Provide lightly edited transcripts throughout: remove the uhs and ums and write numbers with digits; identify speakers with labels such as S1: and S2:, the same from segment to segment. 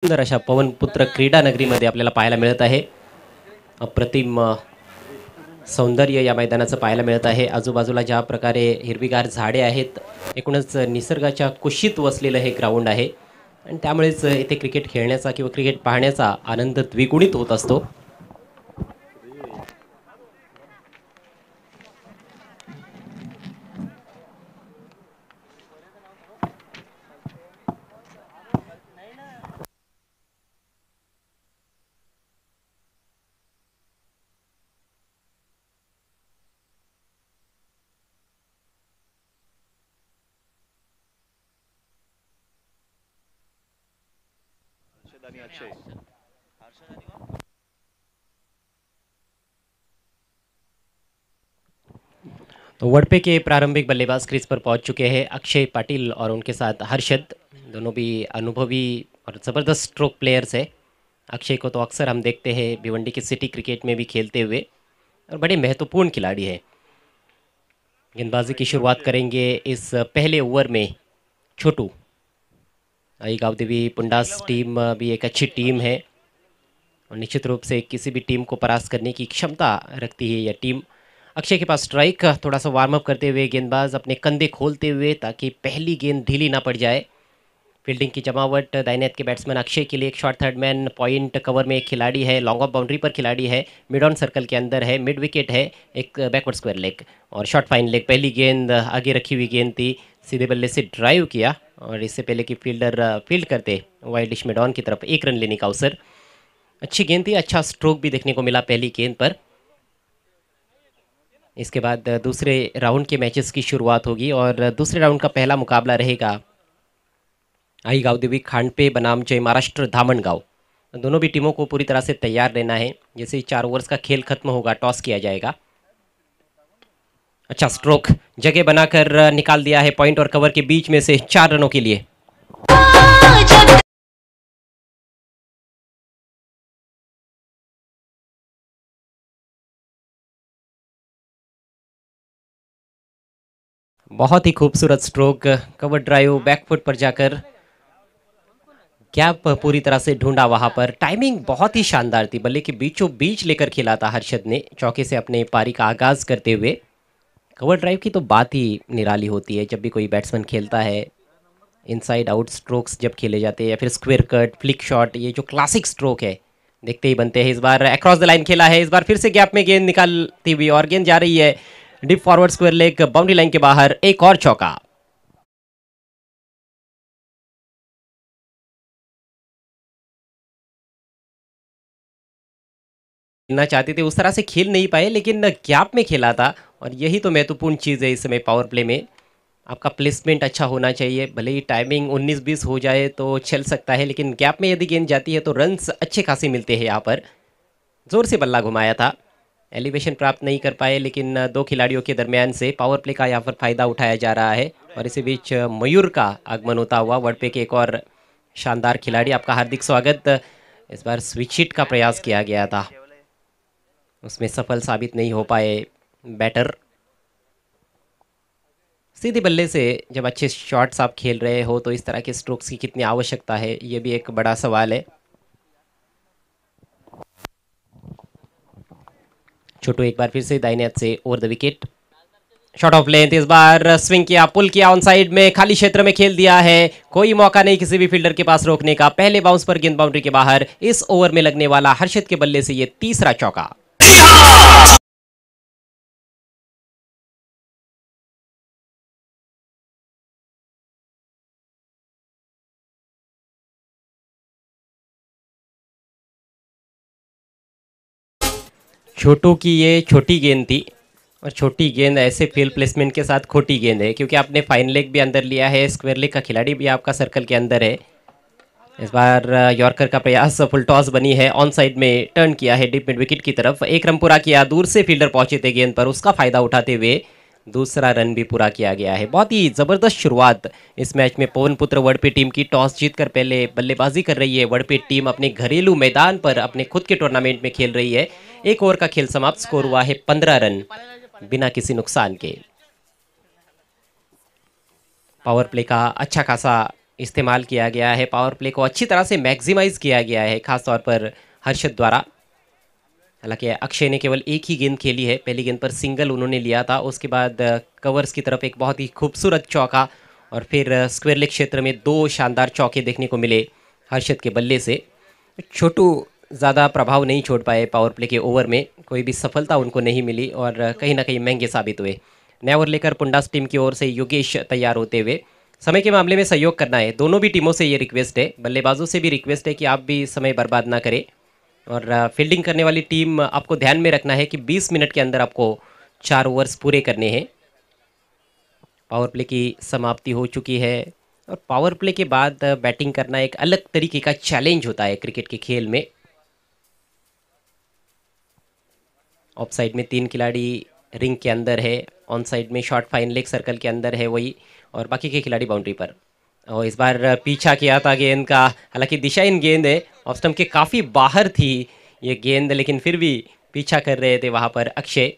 S1: सुंदर अशा पवनपुत्र क्रीडा नगरीमध्ये आपल्याला पाहायला मिळत आहे. अप्रतिम सौंदर्य या मैदानाचं पाहायला मिळत आहे. आजूबाजूला ज्या प्रकारे हिरवीगार झाडे आहेत, एकूणच निसर्गाच्या कुशीत वसलेलं हे ग्राउंड आहे आणि त्यामुळेच इथे क्रिकेट खेळण्याचा किंवा क्रिकेट पाहण्याचा आनंद द्विगुणित होत असतो. तो वडपे के प्रारंभिक बल्लेबाज क्रीज पर पहुंच चुके हैं अक्षय पाटिल और उनके साथ हर्षद, दोनों भी अनुभवी और ज़बरदस्त स्ट्रोक प्लेयर्स है। अक्षय को तो अक्सर हम देखते हैं भिवंडी की सिटी क्रिकेट में भी खेलते हुए और बड़े महत्वपूर्ण खिलाड़ी है। गेंदबाजी की शुरुआत करेंगे इस पहले ओवर में छोटू। आई गावदेवी पुंडास टीम भी एक अच्छी टीम है और निश्चित रूप से किसी भी टीम को परास्त करने की क्षमता रखती है यह टीम। अक्षय के पास स्ट्राइक, थोड़ा सा वार्म अप करते हुए गेंदबाज अपने कंधे खोलते हुए ताकि पहली गेंद ढीली ना पड़ जाए। फील्डिंग की जमावट दाहिने हाथ के बैट्समैन अक्षय के लिए एक short third man point cover में एक खिलाड़ी है, लॉन्ग ऑफ बाउंड्री पर खिलाड़ी है, मिड ऑन सर्कल के अंदर है, मिड विकेट है, एक बैकवर्ड स्क्वायर लेग और शॉर्ट फाइन लेग। पहली गेंद आगे रखी हुई गेंद थी, सीधे बल्ले से ड्राइव किया और इससे पहले कि फील्डर फील्ड करते वाइड डिश मिड ऑन की तरफ एक रन लेने का अवसर। अच्छी गेंद थी, अच्छा स्ट्रोक भी देखने को मिला पहली गेंद पर। इसके बाद दूसरे राउंड के मैचेस की शुरुआत होगी और दूसरे राउंड का पहला मुकाबला रहेगा आई गावदेवी खांडपे बनाम जय महाराष्ट्र धामणगांव। दोनों भी टीमों को पूरी तरह से तैयार रहना है। जैसे ही 4 ओवर्स का खेल खत्म होगा टॉस किया जाएगा। अच्छा स्ट्रोक, जगह बनाकर निकाल दिया है पॉइंट और कवर के बीच में से 4 रनों के लिए। बहुत ही खूबसूरत स्ट्रोक, कवर ड्राइव बैकफुट पर जाकर गैप पूरी तरह से ढूंढा वहां पर। टाइमिंग बहुत ही शानदार थी, बल्ले के बीचों बीच लेकर खेला था हर्षद ने चौके से अपने पारी का आगाज करते हुए। कवर ड्राइव की तो बात ही निराली होती है जब भी कोई बैट्समैन खेलता है। इनसाइड आउट स्ट्रोक्स जब खेले जाते हैं या फिर स्क्वेयर कट, फ्लिक शॉट, ये जो क्लासिक स्ट्रोक है देखते ही बनते हैं। इस बार अक्रॉस द लाइन खेला है, इस बार फिर से गैप में गेंद निकालती हुई और गेंद जा रही है deep forward square leg, boundary line के बाहर। एक और चौका। खेलना चाहते थे उस तरह से खेल नहीं पाए, लेकिन गैप में खेला था और यही तो महत्वपूर्ण चीज़ है इस समय पावर प्ले में। आपका प्लेसमेंट अच्छा होना चाहिए, भले ही टाइमिंग 19-20 हो जाए तो चल सकता है, लेकिन गैप में यदि गेंद जाती है तो रन्स अच्छे खासे मिलते हैं। यहाँ पर जोर से बल्ला घुमाया था, एलिवेशन प्राप्त नहीं कर पाए, लेकिन 2 खिलाड़ियों के दरमियान से पावर प्ले का यहाँ पर फायदा उठाया जा रहा है। और इसी बीच मयूर का आगमन होता हुआ वडपे के एक और शानदार खिलाड़ी, आपका हार्दिक स्वागत। इस बार स्विच हिट का प्रयास किया गया था, उसमें सफल साबित नहीं हो पाए बैटर। सीधे बल्ले से जब अच्छे शॉट्स आप खेल रहे हो तो इस तरह के स्ट्रोक्स की कितनी आवश्यकता है, ये भी एक बड़ा सवाल है। छोटू एक बार फिर से दाहिने हाथ से over the wicket, shot of length, इस बार स्विंग किया, पुल किया, ऑन साइड में खाली क्षेत्र में खेल दिया है। कोई मौका नहीं किसी भी फील्डर के पास रोकने का। पहले बाउंस पर गेंद बाउंड्री के बाहर। इस ओवर में लगने वाला हर्षद के बल्ले से ये तीसरा चौका। छोटू की ये छोटी गेंद थी और छोटी गेंद ऐसे फील्ड प्लेसमेंट के साथ खोटी गेंद है, क्योंकि आपने फाइन लेग भी अंदर लिया है, स्क्वायर लेग का खिलाड़ी भी आपका सर्कल के अंदर है। इस बार यॉर्कर का प्रयास, फुल टॉस बनी है, ऑन साइड में टर्न किया है डीप मिड विकेट की तरफ। एक रन पूरा किया, दूर से फील्डर पहुंचे थे गेंद पर, उसका फायदा उठाते हुए दूसरा रन भी पूरा किया गया है। बहुत ही ज़बरदस्त शुरुआत इस मैच में पवनपुत्र वडपे टीम की। टॉस जीतकर पहले बल्लेबाजी कर रही है वडपे टीम, अपने घरेलू मैदान पर अपने खुद के टूर्नामेंट में खेल रही है। 1 ओवर का खेल समाप्त, स्कोर हुआ है 15 रन बिना किसी नुकसान के। पावर प्ले का अच्छा खासा इस्तेमाल किया गया है। पावर प्ले को अच्छी तरह से मैक्सिमाइज किया गया है, खासतौर पर हर्षद द्वारा। हालांकि अक्षय ने केवल एक ही गेंद खेली है, पहली गेंद पर सिंगल उन्होंने लिया था, उसके बाद कवर्स की तरफ एक बहुत ही खूबसूरत चौका और फिर स्क्वायर लेग क्षेत्र में दो शानदार चौके देखने को मिले हर्षद के बल्ले से। छोटू ज़्यादा प्रभाव नहीं छोड़ पाए पावर प्ले के ओवर में, कोई भी सफलता उनको नहीं मिली और कहीं ना कहीं महंगे साबित हुए। नया ओवर लेकर पुंडास टीम की ओर से योगेश तैयार होते हुए। समय के मामले में सहयोग करना है, दोनों भी टीमों से ये रिक्वेस्ट है, बल्लेबाजों से भी रिक्वेस्ट है कि आप भी समय बर्बाद ना करें और फील्डिंग करने वाली टीम आपको ध्यान में रखना है कि 20 मिनट के अंदर आपको 4 ओवर्स पूरे करने हैं। पावर प्ले की समाप्ति हो चुकी है और पावर प्ले के बाद बैटिंग करना एक अलग तरीके का चैलेंज होता है क्रिकेट के खेल में। ऑफ साइड में 3 खिलाड़ी रिंग के अंदर है, ऑन साइड में शॉर्ट फाइन लेग सर्कल के अंदर है वही, और बाकी के खिलाड़ी बाउंड्री पर। और इस बार पीछा किया था गेंद का, हालांकि दिशाहीन गेंद है, ऑफ स्टंप के काफ़ी बाहर थी ये गेंद, लेकिन फिर भी पीछा कर रहे थे वहाँ पर अक्षय।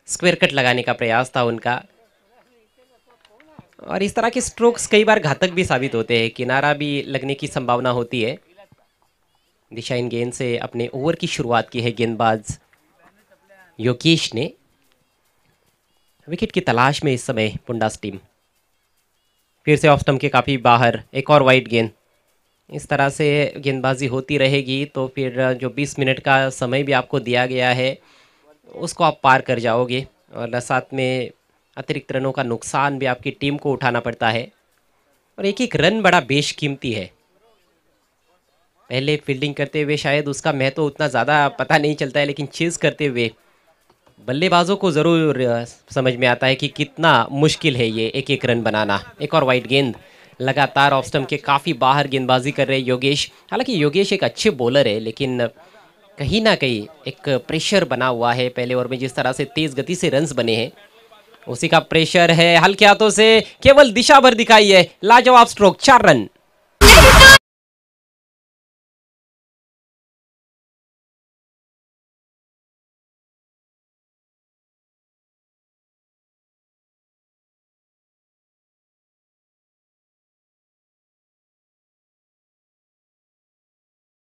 S1: स्क्वायर कट लगाने का प्रयास था उनका और इस तरह के स्ट्रोक्स कई बार घातक भी साबित होते हैं, किनारा भी लगने की संभावना होती है। दिशाहीन गेंद से अपने ओवर की शुरुआत की है गेंदबाज योगेश ने। विकेट की तलाश में इस समय पुंडास टीम। फिर से ऑफ स्टंप के काफ़ी बाहर एक और वाइड गेंद। इस तरह से गेंदबाजी होती रहेगी तो फिर जो 20 मिनट का समय भी आपको दिया गया है उसको आप पार कर जाओगे और साथ में अतिरिक्त रनों का नुकसान भी आपकी टीम को उठाना पड़ता है और एक एक रन बड़ा बेशकीमती है। पहले फील्डिंग करते हुए शायद उसका महत्व उतना ज़्यादा पता नहीं चलता है, लेकिन चेज़ करते हुए बल्लेबाजों को ज़रूर समझ में आता है कि कितना मुश्किल है ये एक एक रन बनाना। एक और वाइड गेंद, लगातार ऑफ स्टंप के काफ़ी बाहर गेंदबाजी कर रहे हैं योगेश। हालांकि योगेश एक अच्छे बॉलर है, लेकिन कहीं ना कहीं एक प्रेशर बना हुआ है। पहले ओवर में जिस तरह से तेज़ गति से रन्स बने हैं उसी का प्रेशर है। हल्के हाथों से केवल दिशा भर दिखाई है, लाजवाब स्ट्रोक, 4 रन।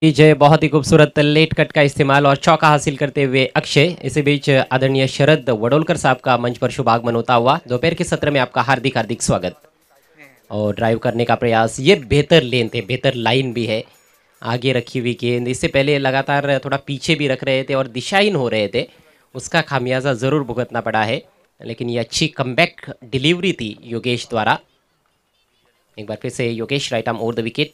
S1: जय, बहुत ही खूबसूरत लेट कट का इस्तेमाल और चौका हासिल करते हुए अक्षय। इसी बीच आदरणीय शरद वडोलकर साहब का मंच पर शुभागमन होता हुआ। दोपहर के सत्र में आपका हार्दिक हार्दिक स्वागत। और ड्राइव करने का प्रयास, ये बेहतर लेन थे, बेहतर लाइन भी है, आगे रखी हुई गेंद। इससे पहले लगातार थोड़ा पीछे भी रख रहे थे और दिशाहीन हो रहे थे, उसका खामियाजा ज़रूर भुगतना पड़ा है, लेकिन ये अच्छी कमबैक डिलीवरी थी योगेश द्वारा। एक बार फिर से Yogesh right arm over the wicket,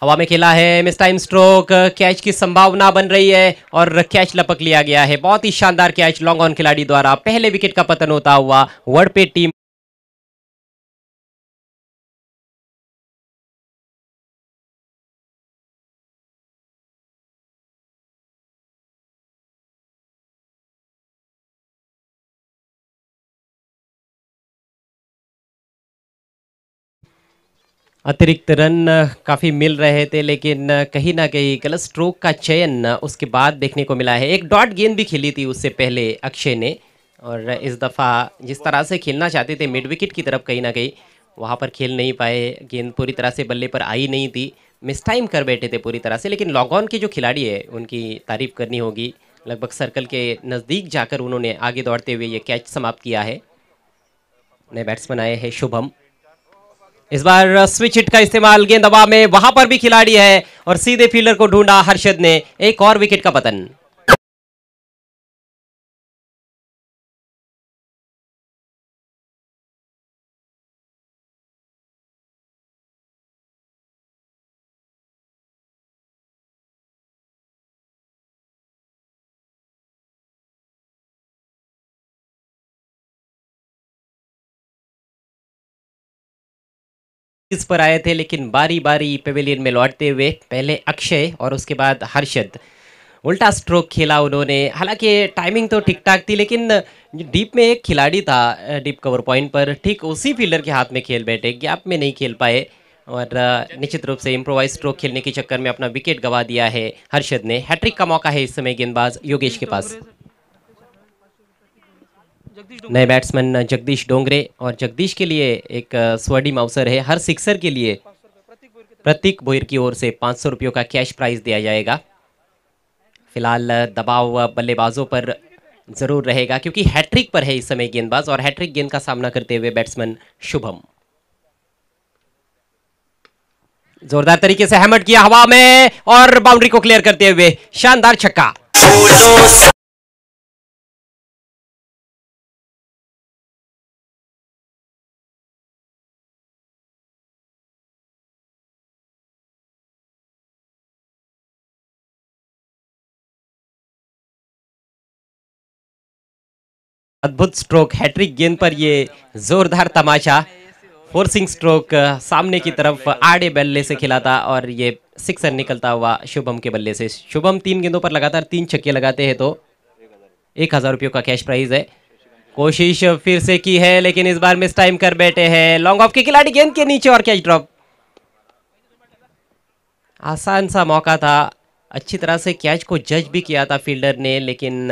S1: हवा में खेला है, मिस टाइम स्ट्रोक, कैच की संभावना बन रही है और कैच लपक लिया गया है। बहुत ही शानदार कैच लॉन्ग ऑन खिलाड़ी द्वारा, पहले विकेट का पतन होता हुआ वडपे टीम। अतिरिक्त रन काफ़ी मिल रहे थे, लेकिन कहीं ना कहीं गलत स्ट्रोक का चयन उसके बाद देखने को मिला है। एक डॉट गेंद भी खेली थी उससे पहले अक्षय ने, और इस दफ़ा जिस तरह से खेलना चाहते थे मिड विकेट की तरफ, कहीं ना कहीं वहाँ पर खेल नहीं पाए। गेंद पूरी तरह से बल्ले पर आई नहीं थी, मिस टाइम कर बैठे थे पूरी तरह से। लेकिन लॉग ऑन के जो खिलाड़ी है उनकी तारीफ करनी होगी, लगभग सर्कल के नज़दीक जाकर उन्होंने आगे दौड़ते हुए ये कैच समाप्त किया है। नए बैट्समैन आए हैं शुभम। इस बार स्विच हिट का इस्तेमाल, गेंद हवा में, वहां पर भी खिलाड़ी है और सीधे फील्डर को ढूंढा हर्षद ने। एक और विकेट का पतन। इस पर आए थे, लेकिन बारी बारी पेविलियन में लौटते हुए पहले अक्षय और उसके बाद हर्षद, उल्टा स्ट्रोक खेला उन्होंने। हालांकि टाइमिंग तो ठीक ठाक थी, लेकिन डीप में एक खिलाड़ी था डीप कवर पॉइंट पर, ठीक उसी फील्डर के हाथ में खेल बैठे, गैप में नहीं खेल पाए और निश्चित रूप से इम्प्रोवाइज स्ट्रोक खेलने के चक्कर में अपना विकेट गंवा दिया है हर्षद ने। हैट्रिक का मौका है इस समय गेंदबाज योगेश के पास। नए बैट्समैन जगदीश डोंगरे, और जगदीश के लिए एक स्वर्णिम अवसर है। हर सिक्सर के लिए प्रतीक बोयर की ओर से 500 रुपयों का कैश प्राइज दिया जाएगा। फिलहाल दबाव बल्लेबाजों पर जरूर रहेगा क्योंकि हैट्रिक पर है इस समय गेंदबाज, और हैट्रिक गेंद का सामना करते हुए बैट्समैन शुभम। जोरदार तरीके से हैमर किया हवा में और बाउंड्री को क्लियर करते हुए शानदार छक्का। अद्भुत स्ट्रोक, हैट्रिक गेंद पर ये जोरदार तमाचा, फोर्सिंग स्ट्रोक सामने की तरफ आड़े बल्ले से खिला था और ये सिक्सर निकलता हुआ शुभम के बल्ले से। शुभम 3 गेंदों पर लगातार 3 छक्के लगाते हैं तो 1000 रुपयों का कैश प्राइज है। कोशिश फिर से की है लेकिन इस बार मिस टाइम कर बैठे हैं लॉन्ग ऑफ के खिलाड़ी, गेंद के नीचे और कैच ड्रॉप। आसान सा मौका था, अच्छी तरह से कैच को जज भी किया था फील्डर ने, लेकिन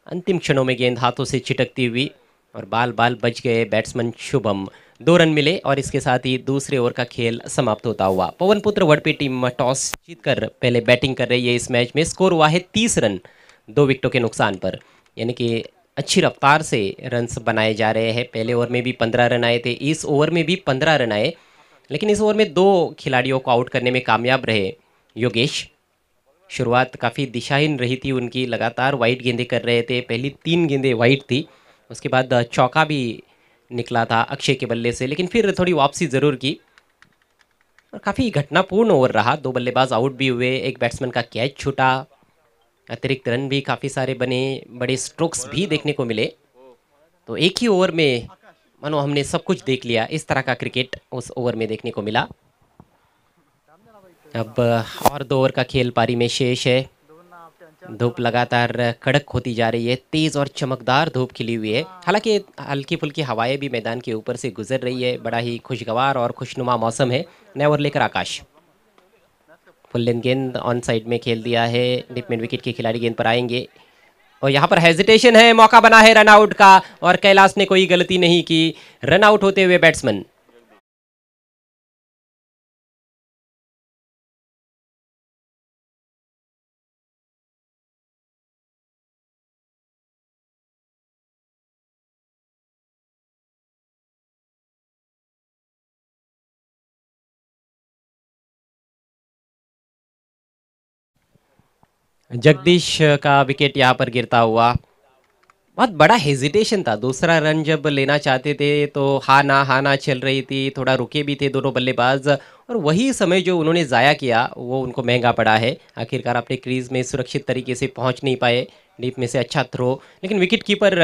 S1: अंतिम क्षणों में गेंद हाथों से छिटकती हुई और बाल बाल बच गए बैट्समैन शुभम। 2 रन मिले और इसके साथ ही दूसरे ओवर का खेल समाप्त होता हुआ। पवन पुत्र वडपे टीम टॉस जीतकर पहले बैटिंग कर रही है इस मैच में। स्कोर हुआ है 30 रन 2 विकेटों के नुकसान पर, यानी कि अच्छी रफ्तार से रन्स बनाए जा रहे हैं। पहले ओवर में भी 15 रन आए थे, इस ओवर में भी 15 रन आए, लेकिन इस ओवर में 2 खिलाड़ियों को आउट करने में कामयाब रहे योगेश। शुरुआत काफ़ी दिशाहीन रही थी उनकी, लगातार वाइट गेंदें कर रहे थे, पहली 3 गेंदें वाइट थी, उसके बाद चौका भी निकला था अक्षय के बल्ले से, लेकिन फिर थोड़ी वापसी ज़रूर की और काफ़ी घटनापूर्ण ओवर रहा। 2 बल्लेबाज आउट भी हुए, एक बैट्समैन का कैच छूटा, अतिरिक्त रन भी काफ़ी सारे बने, बड़े स्ट्रोक्स भी देखने को मिले। तो एक ही ओवर में मानो हमने सब कुछ देख लिया, इस तरह का क्रिकेट उस ओवर में देखने को मिला। अब और 2 ओवर का खेल पारी में शेष है। धूप लगातार कड़क होती जा रही है, तेज़ और चमकदार धूप खिली हुई है। हालांकि हल्की फुल्की हवाएं भी मैदान के ऊपर से गुजर रही है, बड़ा ही खुशगवार और खुशनुमा मौसम है। नया ओवर लेकर आकाश, फुल लेंथ गेंद ऑन साइड में खेल दिया है, डिप मिड विकेट के खिलाड़ी गेंद पर आएंगे और यहाँ पर हेजिटेशन है, मौका बना है रन आउट का और कैलाश ने कोई गलती नहीं की। रन आउट होते हुए बैट्समैन जगदीश का विकेट यहाँ पर गिरता हुआ। बहुत बड़ा हेजिटेशन था, दूसरा रन जब लेना चाहते थे तो हा ना चल रही थी, थोड़ा रुके भी थे दोनों बल्लेबाज और वही समय जो उन्होंने ज़ाया किया वो उनको महंगा पड़ा है। आखिरकार अपने क्रीज में सुरक्षित तरीके से पहुंच नहीं पाए, डीप में से अच्छा थ्रो, लेकिन विकेट कीपर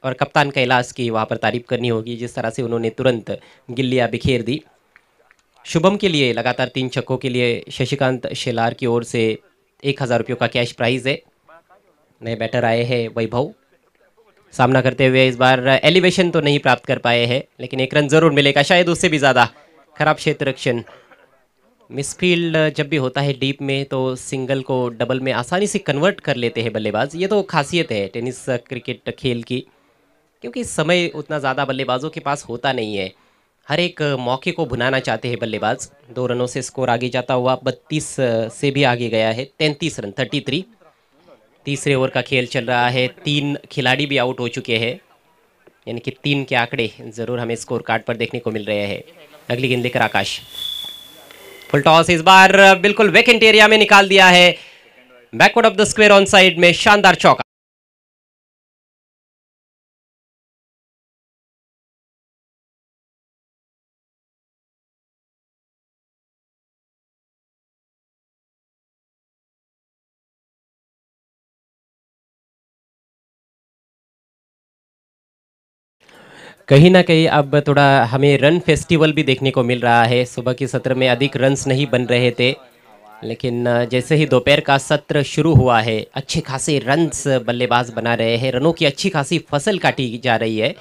S1: और कप्तान कैलाश की वहाँ पर तारीफ करनी होगी, जिस तरह से उन्होंने तुरंत गिल्लियाँ बिखेर दी। शुभम के लिए लगातार 3 छक्कों के लिए शशिकांत शेलार की ओर से 1000 रुपयों का कैश प्राइज है। नए बैटर आए हैं वैभव, सामना करते हुए इस बार एलिवेशन तो नहीं प्राप्त कर पाए हैं, लेकिन 1 रन जरूर मिलेगा, शायद उससे भी ज़्यादा। खराब क्षेत्र रक्षण, मिसफील्ड जब भी होता है डीप में तो सिंगल को डबल में आसानी से कन्वर्ट कर लेते हैं बल्लेबाज। ये तो खासियत है टेनिस क्रिकेट खेल की, क्योंकि समय उतना ज़्यादा बल्लेबाजों के पास होता नहीं है, हर एक मौके को भुनाना चाहते हैं बल्लेबाज। 2 रनों से स्कोर आगे जाता हुआ 32 से भी आगे गया है, 33 रन 33। तीसरे ओवर का खेल चल रहा है, 3 खिलाड़ी भी आउट हो चुके हैं, यानी कि 3 के आंकड़े जरूर हमें स्कोर कार्ड पर देखने को मिल रहे हैं। अगली गेंद लेकर आकाश, फुल टॉस इस बार बिल्कुल वेकेंट एरिया में निकाल दिया है, backward of the square on side में शानदार चौका। कहीं ना कहीं अब थोड़ा हमें रन फेस्टिवल भी देखने को मिल रहा है। सुबह के सत्र में अधिक रन्स नहीं बन रहे थे, लेकिन जैसे ही दोपहर का सत्र शुरू हुआ है अच्छे खासे रन्स बल्लेबाज बना रहे हैं, रनों की अच्छी खासी फसल काटी जा रही है।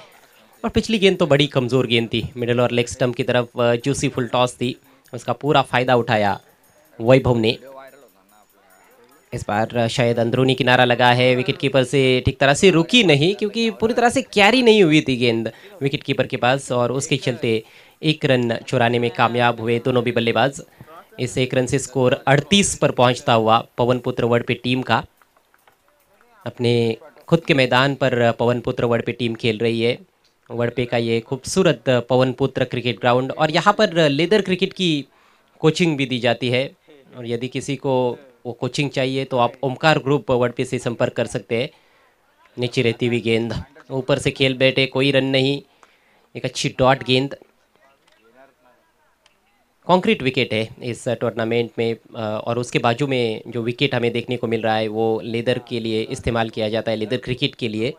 S1: और पिछली गेंद तो बड़ी कमज़ोर गेंद थी, मिडल और लेग स्टम्प की तरफ जूसी फुल टॉस थी, उसका पूरा फ़ायदा उठाया वैभव ने। इस बार शायद अंदरूनी किनारा लगा है, विकेट कीपर से ठीक तरह से रुकी नहीं क्योंकि पूरी तरह से कैरी नहीं हुई थी गेंद विकेट कीपर के पास, और उसके चलते 1 रन चुराने में कामयाब हुए दोनों भी बल्लेबाज। इस 1 रन से स्कोर 38 पर पहुंचता हुआ पवन पुत्र वड़पे टीम का। अपने खुद के मैदान पर पवन पुत्र वड़पे टीम खेल रही है। वड़पे का ये खूबसूरत पवन पुत्र क्रिकेट ग्राउंड, और यहाँ पर लेदर क्रिकेट की कोचिंग भी दी जाती है, और यदि किसी को वो कोचिंग चाहिए तो आप ओमकार ग्रुप वड़पे से संपर्क कर सकते हैं। नीचे रहती हुई गेंद ऊपर से खेल बैठे, कोई रन नहीं, एक अच्छी डॉट गेंद। कंक्रीट विकेट है इस टूर्नामेंट में, और उसके बाजू में जो विकेट हमें देखने को मिल रहा है वो लेदर के लिए इस्तेमाल किया जाता है, लेदर क्रिकेट के लिए।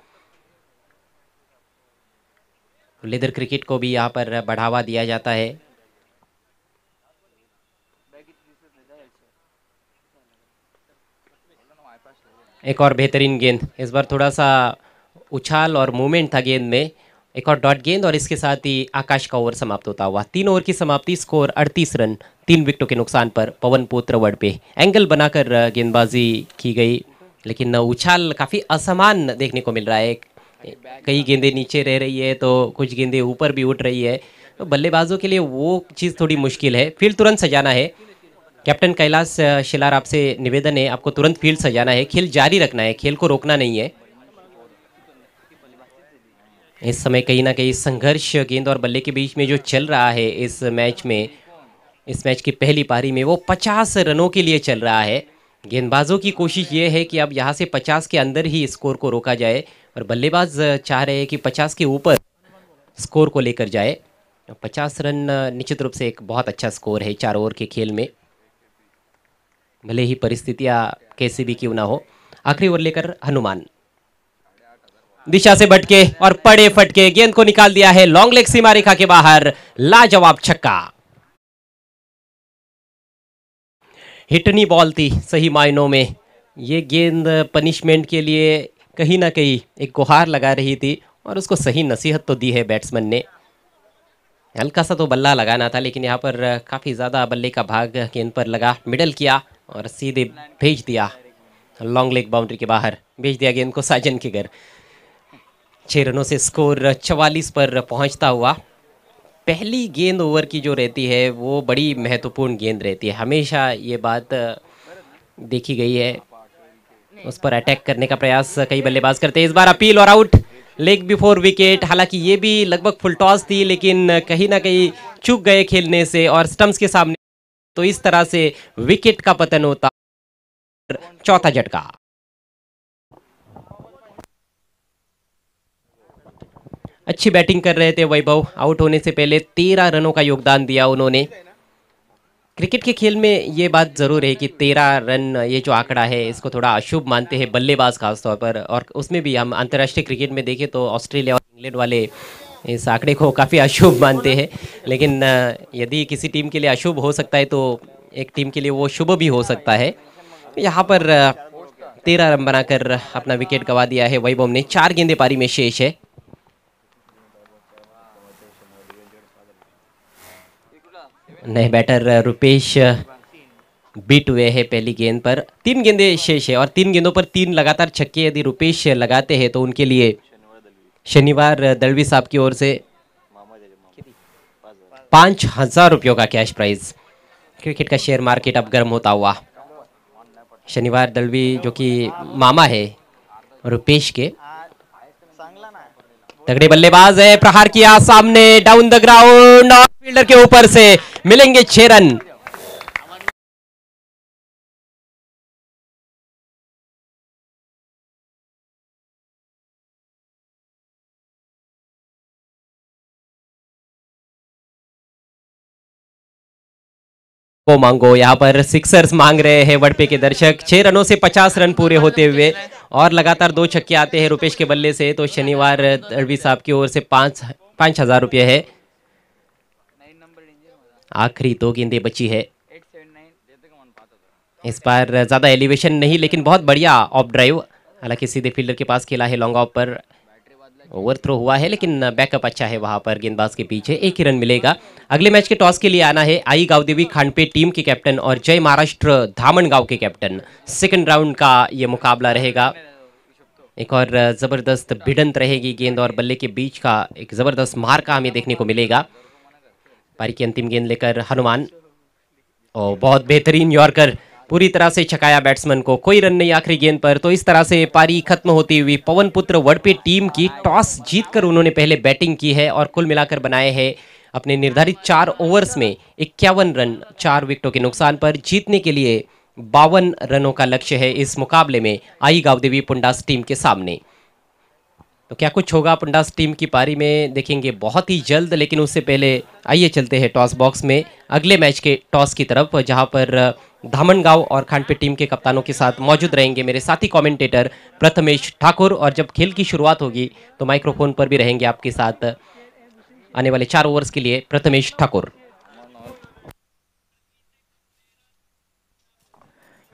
S1: लेदर क्रिकेट को भी यहाँ पर बढ़ावा दिया जाता है। एक और बेहतरीन गेंद, इस बार थोड़ा सा उछाल और मूवमेंट था गेंद में। एक और डॉट गेंद, और इसके साथ ही आकाश का ओवर समाप्त होता हुआ 3 ओवर की समाप्ति, स्कोर 38 रन 3 विकेटों के नुकसान पर पवन पुत्र वड़पे। एंगल बनाकर गेंदबाजी की गई, लेकिन उछाल काफ़ी असमान देखने को मिल रहा है। कई गेंदें नीचे रह रही है तो कुछ गेंदें ऊपर भी उठ रही है, तो बल्लेबाजों के लिए वो चीज़ थोड़ी मुश्किल है। फील्ड तुरंत सजाना है। कैप्टन कैलाश शिलार, आपसे निवेदन है, आपको तुरंत फील्ड सजाना है, खेल जारी रखना है, खेल को रोकना नहीं है। इस समय कहीं ना कहीं संघर्ष गेंद और बल्ले के बीच में जो चल रहा है इस मैच में, इस मैच की पहली पारी में वो 50 रनों के लिए चल रहा है। गेंदबाजों की कोशिश ये है कि अब यहाँ से 50 के अंदर ही स्कोर को रोका जाए, और बल्लेबाज चाह रहे हैं कि 50 के ऊपर स्कोर को लेकर जाए। 50 रन निश्चित रूप से एक बहुत अच्छा स्कोर है 4 ओवर के खेल में, भले ही परिस्थितियाँ कैसी भी क्यों ना हो। आखिरी ओवर लेकर हनुमान दिशा से भटके और पड़े फटके गेंद को निकाल दिया है लॉन्ग लेग सीमा रेखा के बाहर। लाजवाब छक्का, हिटनी बॉल थी सही मायनों में। ये गेंद पनिशमेंट के लिए कहीं ना कहीं एक गुहार लगा रही थी, और उसको सही नसीहत तो दी है बैट्समैन ने। हल्का सा तो बल्ला लगाना था, लेकिन यहाँ पर काफ़ी ज़्यादा बल्ले का भाग गेंद पर लगा, मिडल किया और सीधे भेज दिया लॉन्ग लेग बाउंड्री के बाहर, भेज दिया गेंद को साजन के घर। 6 रनों से स्कोर 44 पर पहुंचता हुआ। पहली गेंद ओवर की जो रहती है वो बड़ी महत्वपूर्ण गेंद रहती है, हमेशा ये बात देखी गई है। उस पर अटैक करने का प्रयास कई बल्लेबाज करते हैं। इस बार अपील और आउट, लेग बिफोर विकेट। हालांकि ये भी लगभग फुल टॉस थी, लेकिन कहीं ना कहीं चूक गए खेलने से और स्टंप्स के सामने, तो इस तरह से विकेट का पतन होता। चौथा झटका, अच्छी बैटिंग कर रहे थे वैभव, आउट होने से पहले 13 रनों का योगदान दिया उन्होंने। क्रिकेट के खेल में ये बात ज़रूर है कि 13 रन ये जो आंकड़ा है इसको थोड़ा अशुभ मानते हैं बल्लेबाज खासतौर पर, और उसमें भी हम अंतर्राष्ट्रीय क्रिकेट में देखें तो ऑस्ट्रेलिया और इंग्लैंड वाले इस आंकड़े को काफ़ी अशुभ मानते हैं। लेकिन यदि किसी टीम के लिए अशुभ हो सकता है तो एक टीम के लिए वो शुभ भी हो सकता है। यहाँ पर 13 रन बनाकर अपना विकेट गंवा दिया है वैभव ने। 4 गेंदें पारी में शेष है। नए बैटर रुपेश बीट हुए हैं पहली गेंद पर। 3 गेंदें शेष है और 3 गेंदों पर 3 लगातार छक्के यदि रुपेश लगाते हैं तो उनके लिए शनिवार दलवी साहब की ओर से 5,000 रुपयों का कैश प्राइज। क्रिकेट का शेयर मार्केट अब गर्म होता हुआ। शनिवार दलवी जो कि मामा है रुपेश के, तगड़े बल्लेबाज है, प्रहार किया सामने डाउन द ग्राउंड और फील्डर के ऊपर से मिलेंगे 6 रन। वो मांगो, यहाँ पर सिक्सर्स मांग रहे हैं वड़पे के दर्शक। 6 रनों से 50 रन पूरे होते हुए और लगातार 2 छक्के आते हैं रुपेश के बल्ले से, तो शनिवार दलवी साहब की ओर से 5,000 रुपये है। आखिरी 2 गेंदें बची है। इस बार ज्यादा एलिवेशन नहीं, लेकिन बहुत बढ़िया ऑफ ड्राइव, हालांकि सीधे फील्डर के पास खेला है लॉन्ग ऑफ पर। ओवर थ्रो हुआ है लेकिन बैकअप अच्छा है वहां पर गेंदबाज के पीछे, एक ही रन मिलेगा। अगले मैच के टॉस के लिए आना है आई गावदेवी खांडपे टीम के कैप्टन और जय महाराष्ट्र धामनगांव के कैप्टन। सेकंड राउंड का ये मुकाबला रहेगा। एक और जबरदस्त भिड़ंत रहेगी, गेंद और बल्ले के बीच का एक जबरदस्त मार का हमें देखने को मिलेगा। पारी की अंतिम गेंद लेकर हनुमान, और बहुत बेहतरीन यॉर्कर, पूरी तरह से छकाया बैट्समैन को, कोई रन नहीं आखिरी गेंद पर। तो इस तरह से पारी खत्म होती हुई पवन पुत्र वडपे टीम की टॉस जीतकर उन्होंने पहले बैटिंग की है और कुल मिलाकर बनाए हैं अपने निर्धारित 4 ओवर्स में 51 रन 4 विकेटों के नुकसान पर। जीतने के लिए 52 रनों का लक्ष्य है इस मुकाबले में आई गावदेवी पुंडास टीम के सामने। तो क्या कुछ होगा पुंडास टीम की पारी में देखेंगे बहुत ही जल्द, लेकिन उससे पहले आइए चलते हैं टॉस बॉक्स में अगले मैच के टॉस की तरफ, जहां पर धामनगांव और खांडपे टीम के कप्तानों के साथ मौजूद रहेंगे मेरे साथी कमेंटेटर प्रथमेश ठाकुर। और जब खेल की शुरुआत होगी तो माइक्रोफोन पर भी रहेंगे आपके साथ आने वाले 4 ओवर्स के लिए प्रथमेश ठाकुर।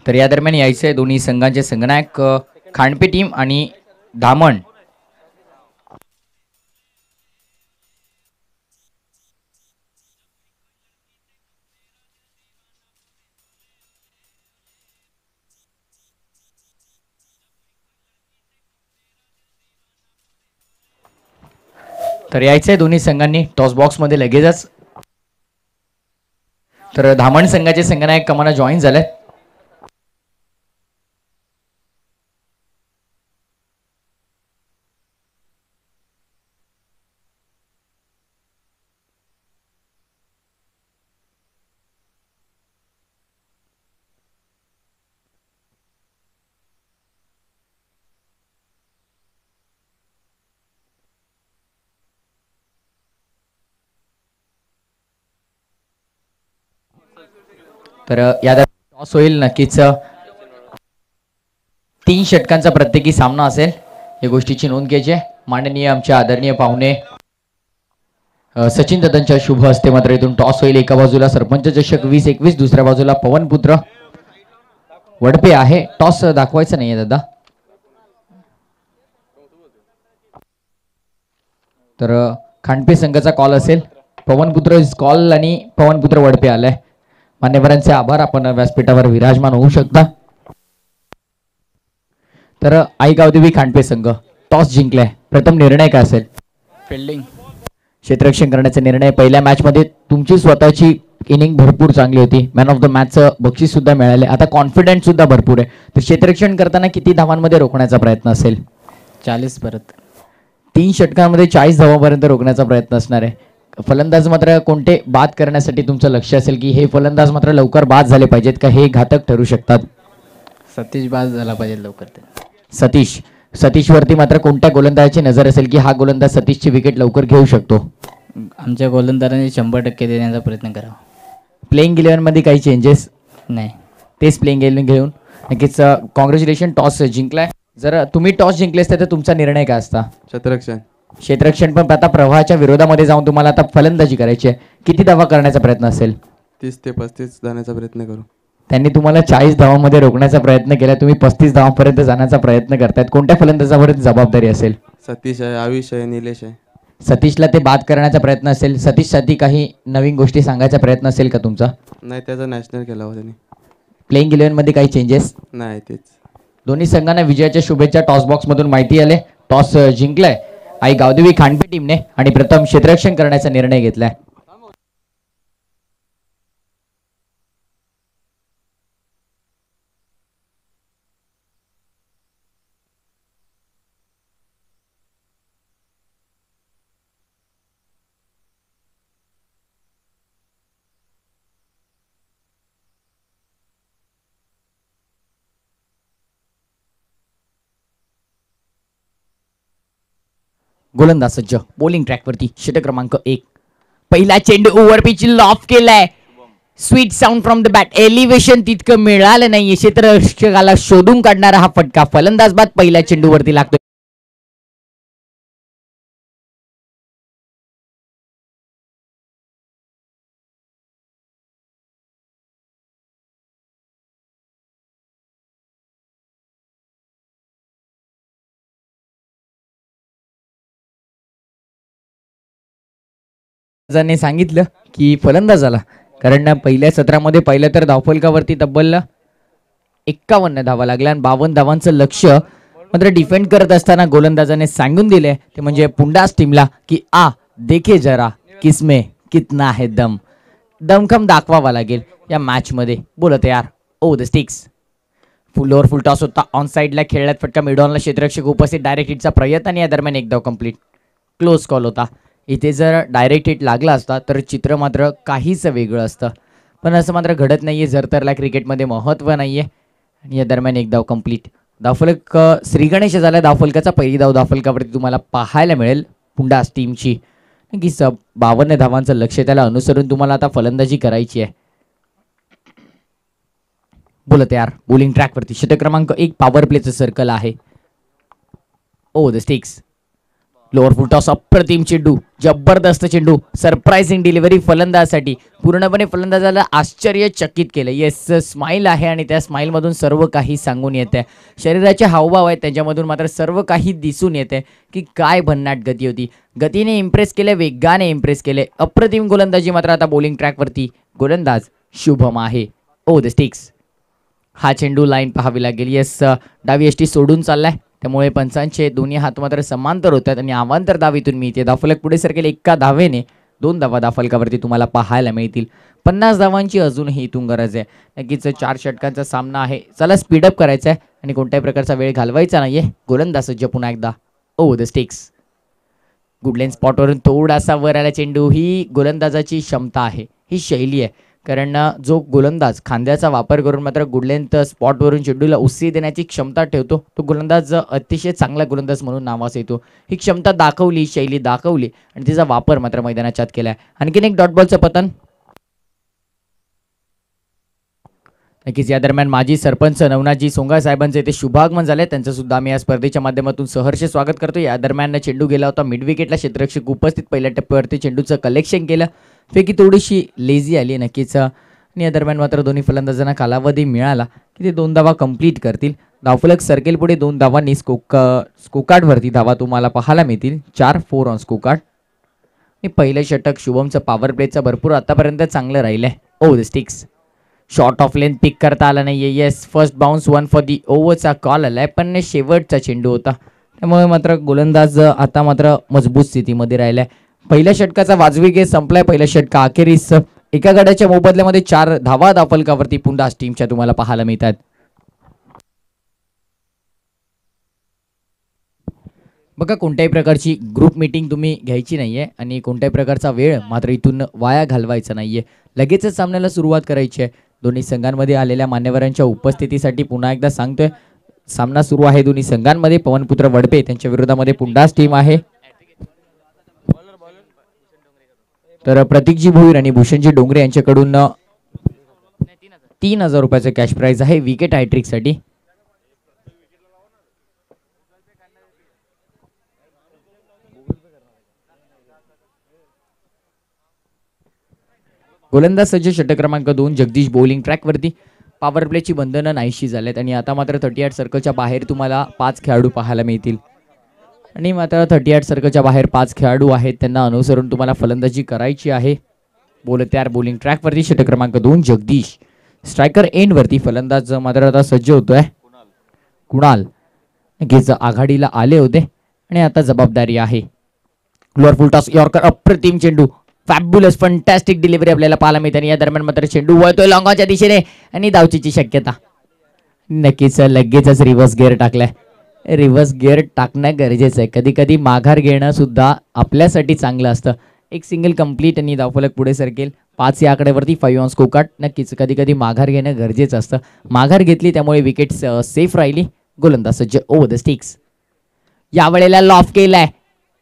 S2: तर या दरम्यान यायचं आहे दोन्ही संघांचे संघनायक खांडपे टीम आणि धामण। तर यायचं आहे दोन्ही संघांनी टॉस बॉक्स मध्ये लगेचच। तर धामण संघाचे संघनायक कमाना जॉईन झाले। तर या टॉस होईल नक्कीच 3 षटकांचा प्रत्येकी सामना असेल, या गोष्टीची नोंद घ्यायची आहे। माननीय आमचे आदरणीय पाहुणे सचिन दादांच्या शुभ हस्ते मात्र इथून टॉस होईल। एका बाजूला सरपंच चषक 2021, दुसऱ्या बाजूला पवन पुत्र वडपे आहे। टॉस दाखवायचा नाहीये दादा, तर खांडपे संघाचा कॉल असेल। पवनपुत्र इज कॉल आणि पवनपुत्र वडपे आलाय। मान्यवरांचे आभार, आपण व्यासपीठावर विराजमान होऊ शकता। तर आई गावदेवी खांडपे संघ टॉस जिंकलाय, प्रथम निर्णय काय असेल?
S3: फिल्डिंग
S2: क्षेत्ररक्षण करण्याचा निर्णय। पहिल्या मॅच मध्ये तुमची स्वतःची इनिंग भरपूर चांगली होती, मॅन ऑफ द मॅचचं बक्षीस सुद्धा मिळाले, आता कॉन्फिडन्स सुद्धा भरपूर आहे। तर क्षेत्ररक्षण करताना किती धावांमध्ये रोखण्याचा प्रयत्न असेल?
S3: 40 परत
S2: 3 षटकांमध्ये 40 धावांपर्यंत रोखण्याचा प्रयत्न असणार आहे। फलंदाज मात्र कोणते बाद करण्यासाठी तुमचं लक्ष असेल की हे फलंदाज मात्र लवकर बाद झाले पाहिजेत का हे घातक ठरू शकतात?
S3: सतीश बाद झाला पाहिजे लवकर ते।
S2: सतीश वरती मात्र कोणत्या गोलंदाजाची नजर असेल की हा गोलंदाज सतीशची विकेट लवकर घेऊ शकतो?
S3: आमच्या गोलंदाजांनी 100% देण्याचा प्रयत्न करावा।
S2: प्लेइंग 11 मध्ये काही चेंजेस
S3: नाही,
S2: तेच प्लेइंग 11 घेऊन नक्कीच कॉंग्रॅच्युलेशन, टॉस जिंकलाय। जर तुम्ही टॉस जिंकले असते तर तुमचा निर्णय काय असता? क्षेत्ररक्षण पण आता प्रवाहाच्या विरोधामध्ये जाऊन तुम्हाला आता फलंदाजी करायची आहे, किती धावा करण्याचा प्रयत्न असेल?
S4: 30 ते 35 जाण्याचा प्रयत्न करू।
S2: त्यांनी तुम्हाला 40 धावांमध्ये रोखण्याचा प्रयत्न केला, तुम्ही 35 धावांपर्यंत जाण्याचा प्रयत्न करतायत, कोणत्या फलंदाजावर जबाबदारी असेल?
S4: सतीश आहे, आयुष आहे, निलेश आहे।
S2: सतीशला ते बाद करण्याचा प्रयत्न असेल, सतीशसाठी काही नवीन गोष्टी सांगायचा प्रयत्न असेल का तुमचा?
S4: नाही, त्याचा नॅशनल केला होता त्यांनी।
S2: प्लेइंग 11 मध्ये काही चेंजेस
S4: नाही, तेच।
S2: दोन्ही संघांना विजयाच्या शुभेच्छा। टॉस बॉक्स मधून माहिती आले, टॉस जिंकलाय आई गावदेवी खांडपे टीमने आणि प्रथम क्षेत्ररक्षण करण्याचा निर्णय घेतलाय। गोलंदाज सज्ज, बॉलिंग ट्रॅकवरती, षटक क्रमांक 1, पहिला चेंडू ओव्हर पिच लॉफ केलाय। Sweet sound from the bat, elevation तितकं मिळालं नाहीये, क्षेत्ररक्षकाला शोधून काढणारा हा फटका फलंदाज बाद पहिल्या चेंडूवरती लागतो। जणांनी सांगितलं की फलंदाजाला, कारण पहिल्या सत्रामध्ये पहिल्या तर धावफलकावरती तब्बल 51 धावा लागल्या आणि 52 धावांचं लक्ष मात्र डिफेंड करत असताना गोलंदाजाने सांगून दिले ते म्हणजे पुंडास टीमला की देखे जरा किसमे कितना है दम, दमखम दाखवावा लागेल या मॅच मध्ये. बोलत यार oh the sticks. Full full toss होता ऑन साईडला, खेळण्यात फटका मिडॉनला क्षेत्ररक्षक उपस्थित, डायरेक्ट हिटचा प्रयत्न आणि या दरम्यान एक धाव कंप्लीट. क्लोज कॉल होता. इथे जर डायरेक्ट हिट लागला असता तर चित्र मात्र काहीच वेगळं असतं, पण असं मात्र घडत नाहीये. जरतरला क्रिकेटमध्ये महत्त्व नाहीये आणि या दरम्यान एक धाव कंप्लीट. धावफलक श्रीगणेश झाला. धावफलकाचा पहिली धाव धावफलकावरती तुम्हाला पाहायला मिळेल पुंडास टीमची. नक्कीच 52 धावांचं लक्ष त्याला अनुसरून तुम्हाला आता फलंदाजी करायची आहे. बोलत यार बॉलिंग ट्रॅकवरती षटक क्रमांक 1 पॉवर प्लेचं सर्कल आहे. Oh the sticks. Lower full toss, अप्रतिम चेंडू, जबरदस्त चेंडू, सरप्राइझिंग डिलिव्हरी फलंदाजासाठी, पूर्णपणे फलंदाजाला आश्चर्यचकित केलं. येस, स्माइल आहे आणि त्या स्माइल मधून सर्व काही सांगून येते. शरीराचे हावभाव आहेत त्याच्यामधून मात्र सर्व काही दिसून येते की काय भन्नाट गती होती. गतीने इम्प्रेस केले, वेगाने इम्प्रेस केले. अप्रतिम गोलंदाजी मात्र आता बॉलिंग ट्रॅकवरती गोलंदाज शुभम आहे. Oh the sticks. हा चेंडू लाईन पाहावी लागेल. येस, डावी यष्टी सोडून चाललाय त्यामुळे पंचांचे दोन्ही हात मात्र समांतर होतात आणि अवांतर धावेतून मिळते. धावफलक पुढे सरकेल. एका धावेने 2 धावा धावफलकावरती तुम्हाला पाहायला मिळतील. 50 धावांची अजूनही इथून गरज आहे. नक्कीच 4 षटकांचा सामना आहे. चला स्पीडअप करायचा आहे आणि कोणत्याही प्रकारचा वेळ घालवायचा नाहीये. गोलंदाज सज्ज पुन्हा एकदा. ओ द स्टिक्स. गुडलेन स्पॉटवरून थोडासा वर आला चेंडू. ही गोलंदाजाची क्षमता आहे, ही शैली आहे, कारण जो गोलंदाज खांद्याचा वापर करून मात्र गुडलेंथ स्पॉटवरून चेंडूला उसळी देण्याची क्षमता ठेवतो तो गोलंदाज अतिशय चांगला गोलंदाज म्हणून नावास येतो. ही क्षमता दाखवली, शैली दाखवली आणि तिचा वापर मात्र मैदानात केलाय. आणखीन एक डॉट बॉलचं पतन. नक्कीच या दरम्यान माजी सरपंच नवनाथजी सोंगाळ साहेबांचे इथे शुभागमन झाले. त्यांचं सुद्धा आम्ही या स्पर्धेच्या माध्यमातून सहर्ष स्वागत करतो. या दरम्यान चेंडू गेला होता मिड विकेटला. क्षेत्ररक्षक उपस्थित, पहिल्या टप्प्यावरती चेंडूचं कलेक्शन केलं. फेकी थोडीशी लेझी आली नक्कीच. आणि या दरम्यान मात्र दोन्ही फलंदाजांना कालावधी मिळाला की ते 2 धावा कंप्लीट करतील. धावफलक सर्केल पुढे 2 धावांनी स्कोकार्डवरती धावा तुम्हाला पाहायला मिळतील. 4-4 ऑन स्कोकार्ड. आणि पहिलं षटक शुभमचं पॉवर प्लेचं भरपूर आतापर्यंत चांगलं राहिलंय. Oh the sticks. Short of length pick करता आला नाहीये. Yes, first bounce 1 for the ओव्हरचा कॉल आलाय, पण शेवटचा चेंडू होता त्यामुळे मात्र गोलंदाज आता मात्र मजबूत स्थितीमध्ये राहिलाय. पहिल्या षटकाचा वाजवी गेम संपलाय. पहिल्या षटका अखेरीस एका गड्याच्या मोबदल्यामध्ये 4 धावा धावफलकावरती पुंडास टीमच्या तुम्हाला पाहायला मिळतात. बघा, कोणत्याही प्रकारची ग्रुप मीटिंग तुम्ही घ्यायची नाहीये आणि कोणत्याही प्रकारचा वेळ मात्र इथून वाया घालवायचा नाहीये. लगेचच सामन्याला सुरुवात करायची आहे. दोन्ही संघांमध्ये आलेल्या मान्यवरांच्या उपस्थितीसाठी पुन्हा एकदा सांगतोय, सामना सुरू आहे दोन्ही संघांमध्ये. पवनपुत्र वडपे त्यांच्या विरोधामध्ये पुंडास टीम आहे. तर प्रतीकजी भोईर आणि भूषणजी डोंगरे यांच्याकडून 3000 रुपयाचं कॅश प्राइज आहे विकेट हॅट्रिक साठी. गोलंदाज सज्ज षटक क्रमांक 2 जगदीश बॉलिंग ट्रॅकवरती. पॉवर प्लेची बंधनं नाहीशी झालेत आणि आता मात्र 38 सर्कलच्या बाहेर तुम्हाला 5 खेळाडू पाहायला मिळतील. आणि मात्र 38 सर्कलच्या बाहेर 5 खेळाडू आहेत, त्यांना अनुसरून तुम्हाला फलंदाजी करायची आहे. बोलत्यार बॉलिंग ट्रॅकवरती षटक क्रमांक 2 जगदीश. स्ट्रायकर एंडवरती फलंदाज मात्र आता सज्ज होतोय कुणाल. नक्कीच आघाडीला आले होते आणि आता जबाबदारी आहे. लोअर फुल टॉस, यॉर्कर, अप्रतिम चेंडू, फॅब्युलस फंटॅस्टिक डिलिव्हरी आपल्याला पाहायला मिळते. आणि या दरम्यान मात्र चेंडू वळतोय लॉंगॉनच्या दिशेने आणि धावचीची शक्यता. नक्कीच लगेचच रिव्हर्स गिअर टाकलाय. रिव्हर्स गिअर टाकणं गरजेचं आहे. कधी कधी माघार घेणं सुद्धा आपल्यासाठी चांगलं असतं. एक सिंगल कंप्लीट आणि धावफलक पुढे सरकेल. 5 या आकड्यावरती 5 ऑन स्कोकार्ड. नक्कीच कधी कधी माघार घेणं गरजेचं असतं. माघार घेतली त्यामुळे विकेट सेफ राहिली. गोलंदाज सज्ज. Over the sticks. यावेळेला लॉफ केलाय.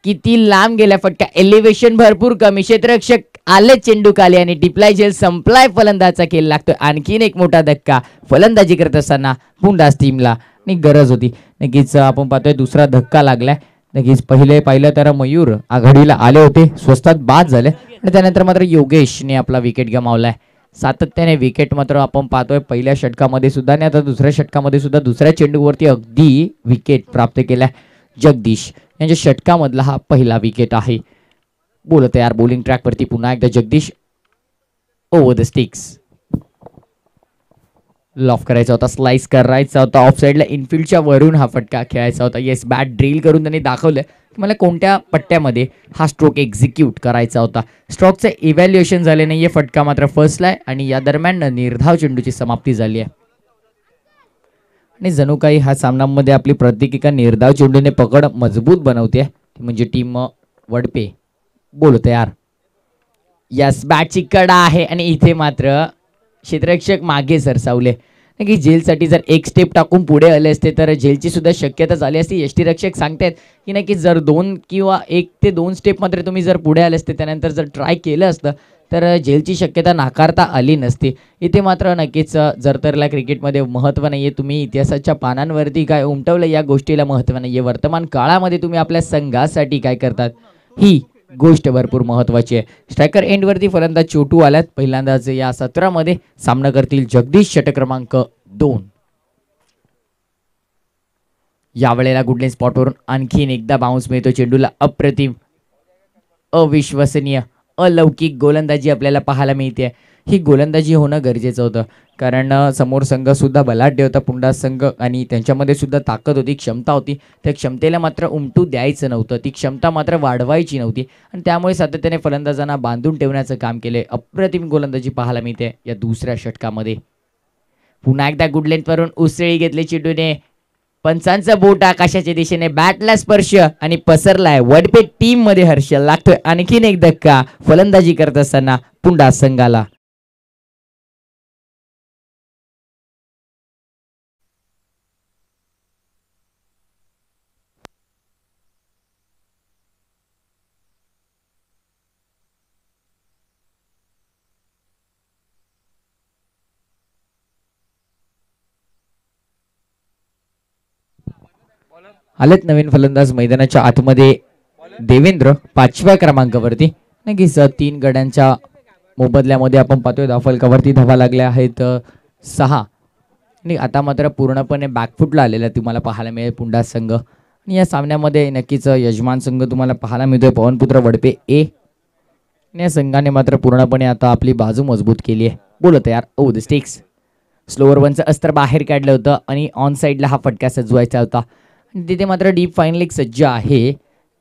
S2: किती लांब गेलाय फटका. एलिव्हेशन भरपूर कमी. क्षेत्ररक्षक आले चेंडू खाली आणि टिपलाय झेल संपलाय. फलंदाजाचा खेळ लागतोय. आणखीन एक मोठा धक्का फलंदाजी करत असताना पुंडास टीमला आणि गरज होती. नक्कीच आपण पाहतोय दुसरा धक्का लागलाय. नक्कीच पाहिलं तर मयूर आघाडीला आले होते, स्वस्तात बाद झाले आणि त्यानंतर मात्र योगेशने आपला विकेट गमावलाय. सातत्याने विकेट मात्र आपण पाहतोय पहिल्या षटकामध्ये सुद्धा आणि आता दुसऱ्या षटकामध्ये सुद्धा दुसऱ्या चेंडूवरती अगदी विकेट प्राप्त केलाय. जगदीश यांच्या षटकामधला हा पहिला विकेट आहे. बोल तयार. बॉलिंग ट्रॅकवरती पुन्हा एकदा Jagdish. Over the sticks. Loaf करायचा होता, स्लाइस करायचा होता ऑफ साईडला, इनफिल्डच्या वरून हा फटका खेळायचा होता. येस, बॅट ड्रिल करून त्यांनी दाखवलं की मला कोणत्या पट्ट्यामध्ये हा स्ट्रोक एक्झिक्यूट करायचा होता. स्ट्रोकचं इव्हॅल्युएशन झाले नाहीये, फटका मात्र फर्स्टला आहे आणि या दरम्यान निर्धाव चेंडूची समाप्ती झाली आहे. आणि जणू काही हा सामन्यामध्ये आपली प्रत्येकिका निर्धाव चेंडूने पकड मजबूत बनवते, म्हणजे टीम वडपे. बोल तयार. यस, बॅटची कडा आहे आणि इथे मात्र क्षेत्ररक्षक मागे सरसावले की झेलसाठी जर एक स्टेप टाकून पुढे आले असते तर झेलची सुद्धा शक्यता झाली असती. यष्टीरक्षक सांगतायत की नक्की जर 2 किंवा 1 ते 2 स्टेप मात्र तुम्ही जर पुढे आले असते, त्यानंतर जर ट्राय केलं असतं तर झेलची शक्यता नाकारता आली नसती. इथे मात्र नक्कीच जरतरला क्रिकेटमध्ये महत्त्व नाही आहे. तुम्ही इतिहासाच्या पानांवरती काय उमटवलं या गोष्टीला महत्त्व नाही आहे. वर्तमान काळामध्ये तुम्ही आपल्या संघासाठी काय करतात ही गोष्ट भरपूर महत्त्वाची आहे. स्ट्रायकर एंडवरती फलंदाज छोटू आल्यात. पहिल्यांदाच या सत्रामध्ये सामना करतील जगदीश, षटक क्रमांक 2. यावेळेला गुडलेन स्पॉटवरून आणखीन एकदा बाउन्स मिळतो चेंडूला. अप्रतिम, अविश्वसनीय, अलौकिक गोलंदाजी आपल्याला पाहायला मिळते. ही गोलंदाजी होणं गरजेचं होतं, कारण समोर संघ सुद्धा बलाढ्य होता पुंडा संघ आणि त्यांच्यामध्ये सुद्धा ताकद होती, क्षमता होती. त्या क्षमतेला मात्र उमटू द्यायचं नव्हतं, ती क्षमता मात्र वाढवायची नव्हती आणि त्यामुळे सातत्याने फलंदाजांना बांधून ठेवण्याचं काम केले. अप्रतिम गोलंदाजी पाहायला मिळते या दुसऱ्या षटकामध्ये. पुन्हा एकदा गुडलेंथवरून उसळी घेतली चेंडूने. पंचांचा बोट आकाशाच्या दिशेने, बॅटला स्पर्श आणि पसरलाय. वडपे टीम मध्ये हर्ष लागतोय. आणखीन एक धक्का फलंदाजी करत असताना पुंडा संघाला. आलेत नवीन फलंदाज मैदानाच्या आतमध्ये. देवेंद्र 5व्या क्रमांकावरती. नक्कीच 3 गड्यांच्या मोबदल्यामध्ये आपण पाहतोय धावफलकावरती धावा लागल्या आहेत 6 आणि आता मात्र पूर्णपणे बॅकफुटला आलेला तुम्हाला पाहायला मिळेल पुंडा संघ. आणि या सामन्यामध्ये नक्कीच यजमान संघ तुम्हाला पाहायला मिळतोय पवनपुत्र वडपे ए. या संघाने मात्र पूर्णपणे आता आपली बाजू मजबूत केली आहे. बोलत यार. Oh the sticks. स्लोअर वनचं अस्त्र बाहेर काढलं होतं आणि ऑन साईडला हा फटका सजवायचा होता. तिथे मात्र डीप फाईन लेग सज्ज आहे,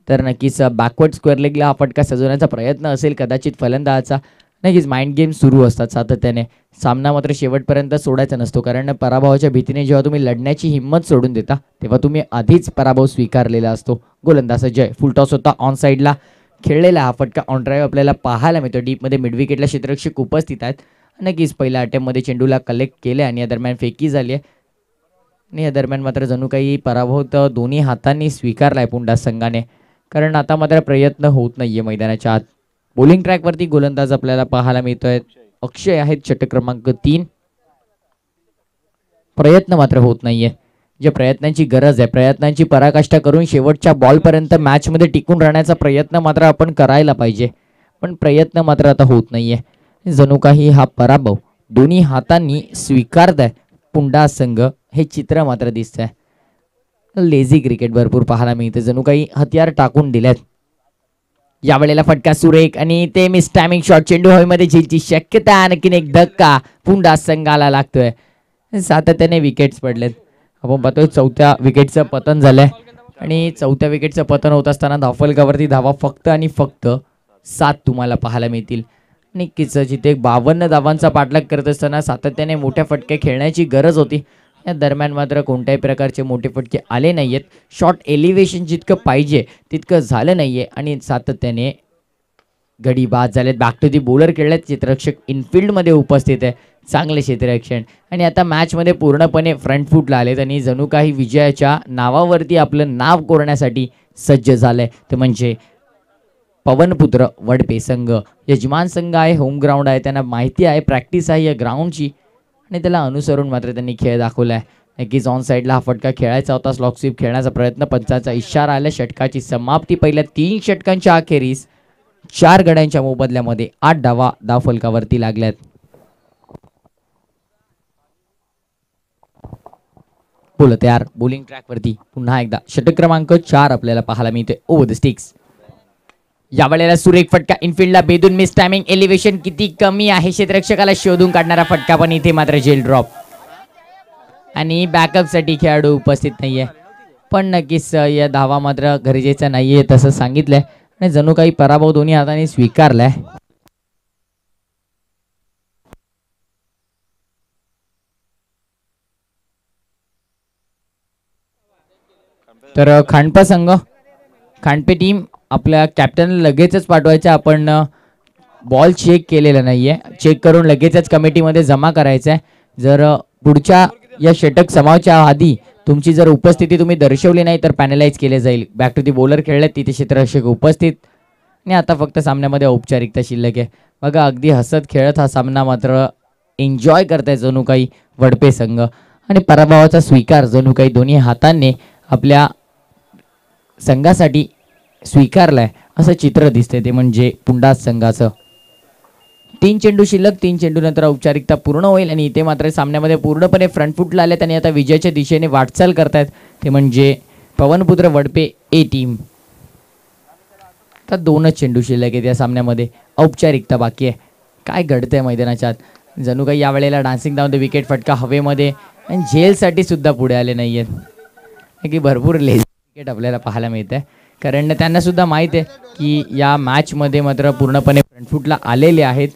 S2: तर नक्कीच बॅकवर्ड स्क्वेअर लेगला हा फटका सजवण्याचा प्रयत्न असेल कदाचित फलंदाजाचा. नक्कीच माइंड गेम सुरू असतात सातत्याने. सामना मात्र शेवटपर्यंत सोडायचा नसतो, कारण पराभवाच्या भीतीने जेव्हा तुम्ही लढण्याची हिंमत सोडून देता तेव्हा तुम्ही आधीच पराभव स्वीकारलेला असतो. गोलंदाज जय. फुल टॉस होता ऑन साईडला खेळलेला हा फटका ऑन ड्राईव्ह आपल्याला पाहायला मिळतो. डीपमध्ये मिड विकेटला क्षेत्ररक्षक उपस्थित आहेत. नक्कीच पहिल्या अटेम्पमध्ये चेंडूला कलेक्ट केले आणि या दरम्यान फेकी झाली आहे आणि या दरम्यान मात्र जणू काही पराभव तर दोन्ही हातांनी स्वीकारलाय पुंडा संघाने, कारण आता मात्र प्रयत्न होत नाहीये मैदानाच्या आत. बॉलिंग ट्रॅकवरती गोलंदाज आपल्याला पाहायला मिळतोय अक्षय आहेत, षटक क्रमांक 3. प्रयत्न मात्र होत नाहीये. जे प्रयत्नांची गरज आहे, प्रयत्नांची पराकाष्ठा करून शेवटच्या बॉलपर्यंत मॅचमध्ये टिकून राहण्याचा प्रयत्न मात्र आपण करायला पाहिजे, पण प्रयत्न मात्र आता होत नाहीये. जणू काही हा पराभव दोन्ही हातांनी स्वीकारताय पुंडा संघ, हे चित्र मात्र दिसतंय. लेझी क्रिकेट भरपूर पाहायला मिळते, जणू काही हत्यार टाकून दिल्यात. यावेळेला फटका सुरेख आणि ते मिस टायमिंग शॉट. चेंडू हवेमध्ये झेलची शक्यता. आणखीन एक धक्का पुंडा संघाला लागतोय. सातत्याने विकेट्स पडलेत. आपण पाहतोय 4थ्या विकेटचं पतन झालंय आणि 4थ्या विकेटचं पतन होत असताना धावफलकावरती धावा फक्त आणि फक्त 7 तुम्हाला पाहायला मिळतील. नक्कीच जिथे 52 धावांचा पाठलाग करत असताना सातत्याने मोठ्या फटके खेळण्याची गरज होती. या दरम्यान मात्र कोणत्याही प्रकारचे मोठे फटके आले नाहीयेत. शॉट एलिव्हेशन जितकं पाहिजे तितकं झालं नाहीये आणि सातत्याने गडी बाद झालेत. बॅक टू दी बॉलर खेळलेत. क्षेत्ररक्षक इनफिल्डमध्ये उपस्थित आहे. चांगले क्षेत्ररक्षण आणि आता मॅचमध्ये पूर्णपणे फ्रंट फूटला आलेत आणि जणू काही विजयाच्या नावावरती आपलं नाव कोरण्यासाठी सज्ज झालंय. ते म्हणजे पवनपुत्र वडपे संघ. यजमान संघ आहे, होम ग्राउंड आहे, त्यांना माहिती आहे, प्रॅक्टिस आहे या ग्राउंडची आणि त्याला अनुसरून मात्र त्यांनी खेळ दाखवला आहे. नक्कीच ऑन साईडला हा फटका खेळायचा होता. स्लॉक स्वीप खेळण्याचा प्रयत्न, पंचाचा इशारा आला. षटकाची समाप्ती. पहिल्या 3 षटकांच्या अखेरीस 4 गड्यांच्या मोबदल्यामध्ये 8 धावा धावफलकावरती लागल्यात. बोलत यार. बॉलिंग ट्रॅकवरती पुन्हा एकदा षटक क्रमांक 4 आपल्याला पाहायला मिळते. Over the sticks. यावेळेला सुरेख फटका इनफिल्डला बेदून मिस टायमिंग एलिव्हेशन किती कमी आहे क्षेत्ररक्षकाला शोधून काढणारा फटका पण इथे मात्र जेल ड्रॉप आणि बॅकअपसाठी खेळाडू उपस्थित नाहीये पण नक्कीच या धावा मात्र गरजेचा नाहीये तसं सांगितलंय आणि जणू काही पराभव दोन्ही हाताने स्वीकारलाय. तर खांडपा संघ खांडपे टीम आपल्या कॅप्टनला लगेचच पाठवायचं आपण बॉल चेक केलेला नाहीये चेक करून लगेचच कमिटीमध्ये जमा करायचं आहे. जर पुढच्या या षटक समावच्या आधी तुमची जर उपस्थिती तुम्ही दर्शवली नाही तर पॅनलाइज केले जाईल. बॅक टू दी बॉलर खेळले तिथे क्षेत्ररक्षक उपस्थित आणि आता फक्त सामन्यामध्ये औपचारिकता शिल्लक आहे. बघा अगदी हसत खेळत हा सामना मात्र एन्जॉय करताय जणू काही वडपे संघ आणि पराभवाचा स्वीकार जणू काही दोन्ही हातांनी आपल्या संघासाठी स्वीकारलाय असं चित्र दिसतंय ते म्हणजे पुंडास संघाचं. 3 चेंडू शिल्लक 3 चेंडू नंतर औपचारिकता पूर्ण होईल आणि इथे मात्र सामन्यामध्ये पूर्णपणे फ्रंट फुटला आलेत आणि आता विजयाच्या दिशेने वाटचाल करतायत ते म्हणजे पवनपुत्र वडपे ए टीम. तर 2च चेंडू शिल्लक आहेत या सामन्यामध्ये औपचारिकता बाकी आहे. काय घडतंय मैदानाच्या आत जणू काही यावेळेला डान्सिंग डाऊन द विकेट फटका हवेमध्ये आणि झेलसाठी सुद्धा पुढे आले नाही आहेत की भरपूर लेझी विकेट आपल्याला पाहायला मिळत आहे कारण त्यांना सुद्धा माहीत आहे की या मॅचमध्ये मात्र पूर्णपणे फ्रंटफूटला आलेले आहेत.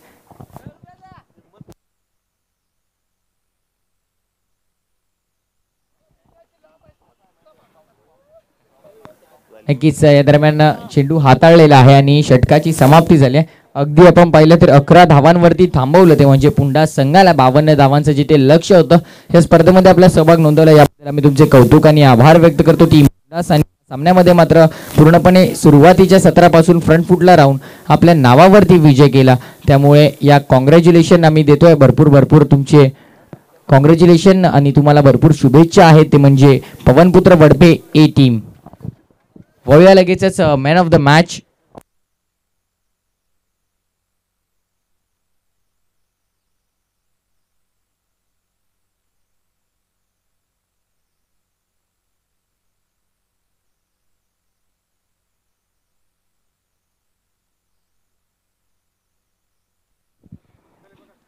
S2: नक्कीच या दरम्यान चेंडू हाताळलेला आहे आणि षटकाची समाप्ती झाली आहे. अगदी आपण पाहिलं तर 11 धावांवरती थांबवलं ते म्हणजे पुंडास संघाला 52 धावांचं जिथे लक्ष होतं या स्पर्धेमध्ये आपला सहभाग नोंदवला याबद्दल आम्ही तुमचे कौतुक आणि आभार व्यक्त करतो. टीम पुंडास आणि सामन्यामध्ये मात्र पूर्णपणे सुरुवातीच्या सत्रापासून फ्रंट फुटला राहून आपल्या नावावरती विजय केला त्यामुळे या कॉंग्रॅच्युलेशन आम्ही देतोय. भरपूर तुमचे कॉंग्रॅच्युलेशन आणि तुम्हाला भरपूर शुभेच्छा आहेत ते म्हणजे पवनपुत्र वडपे ए टीम. वळूया लगेचच मॅन ऑफ द मॅच.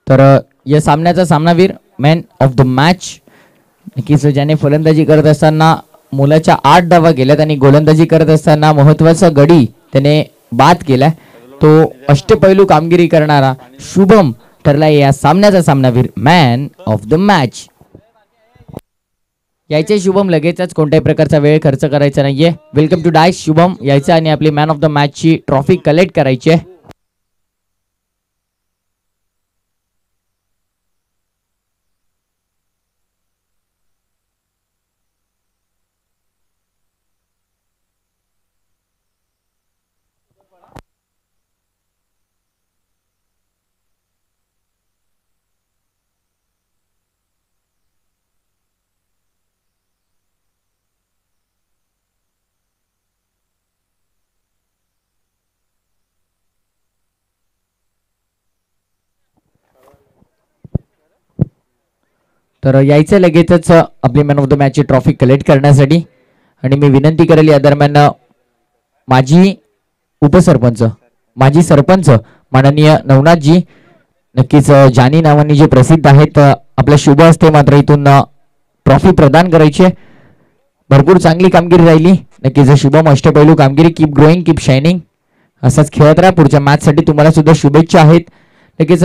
S2: तर या सामन्याचा सामनावीर मॅन ऑफ द मॅच नक्कीच ज्याने फलंदाजी करत असताना मुलाच्या 8 धावा गेल्यात आणि गोलंदाजी करत असताना महत्वाचा गडी त्याने बाद केलाय तो अष्टपैलू कामगिरी करणारा शुभम ठरला या सामन्याचा सामनावीर मॅन ऑफ द मॅच. यायचे शुभम लगेचच कोणत्याही प्रकारचा वेळ खर्च करायचा नाहीये. वेलकम टू डायस शुभम यायचं आणि आपली मॅन ऑफ द मॅच ची ट्रॉफी कलेक्ट करायची आहे. तर यायचं लगेचच आपली मॅन ऑफ द मॅच ची ट्रॉफी कलेक्ट करण्यासाठी आणि मी विनंती करेल या दरम्यान माजी उपसरपंच माजी सरपंच माननीय नवनाथजी नक्कीच जानी नावानी जे प्रसिद्ध आहेत आपल्या शुभ हस्ते मात्र इथून ट्रॉफी प्रदान करायची. भरपूर चांगली कामगिरी राहिली नक्कीच शुभम अष्टपैलू कामगिरी कीप ग्रोईंग कीप शायनिंग असंच खेळत राहा. पुढच्या मॅच साठी तुम्हाला सुद्धा शुभेच्छा आहेत. नक्कीच